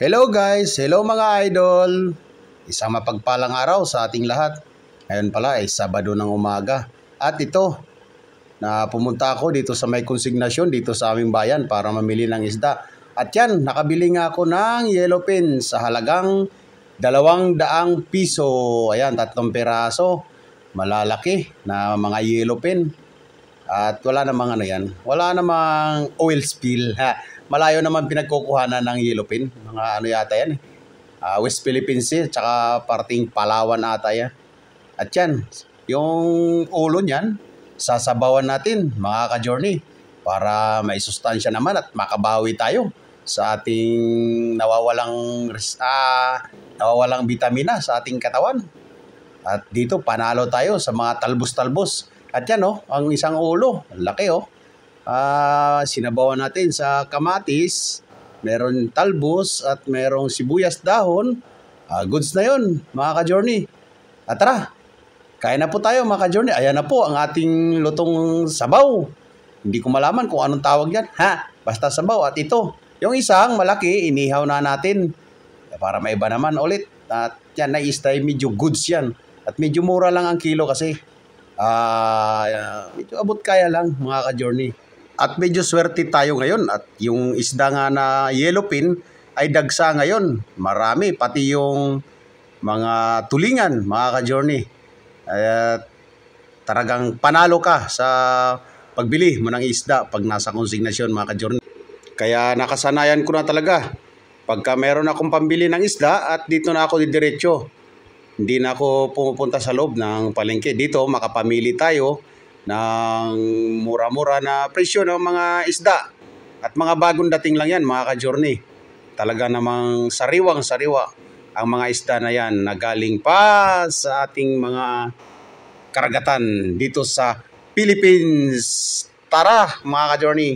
Hello guys! Hello mga idol! Isang mapagpalang araw sa ating lahat. Ngayon pala ay Sabado ng umaga. At ito, na pumunta ako dito sa may konsignasyon dito sa aming bayan para mamili ng isda. At yan, nakabili nga ako ng yellowfin sa halagang 200 piso. Ayan, 3 peraso. Malalaki na mga yellowfin. At wala namang wala namang oil spill. Malayo naman pinagkukuhanan ng yellowfin. Mga yata yan West Philippines Sea, tsaka parting Palawan ata yan. At yan, yung ulo niyan, sasabawan natin mga ka-journey para maisustansya naman at makabawi tayo sa ating nawawalang bitamina sa ating katawan. At dito panalo tayo sa mga talbos-talbos. At yan ang isang ulo, laki sinabawan natin sa kamatis, meron talbos at merong sibuyas dahon. Goods na yon mga ka-journey. At tara, kain na po tayo mga ka-journey. Ayan na po ang ating lutong sabaw. Hindi ko malaman kung anong tawag yan. Basta sabaw. At ito, yung isang malaki, inihaw na natin para maiba naman ulit. At yan, na-istay medyo goods yan. At medyo mura lang ang kilo kasi. Medyo abot kaya lang mga ka-journey. At medyo swerte tayo ngayon at yung isda nga na yellowfin ay dagsa ngayon. Marami, pati yung mga tulingan mga ka-journey. Talagang panalo ka sa pagbili mo ng isda pag nasa konsignasyon mga ka-journey. Kaya nakasanayan ko na talaga. Pagka meron akong pambili ng isda at dito na ako didiretso. Hindi na ako pumupunta sa loob ng palengke. Dito makapamili tayo ng mura-mura na presyo ng mga isda. At mga bagong dating lang yan mga ka-journey. Talaga namang sariwang-sariwa ang mga isda na yan na galing pa sa ating mga karagatan dito sa Philippines. Tara mga ka-journey!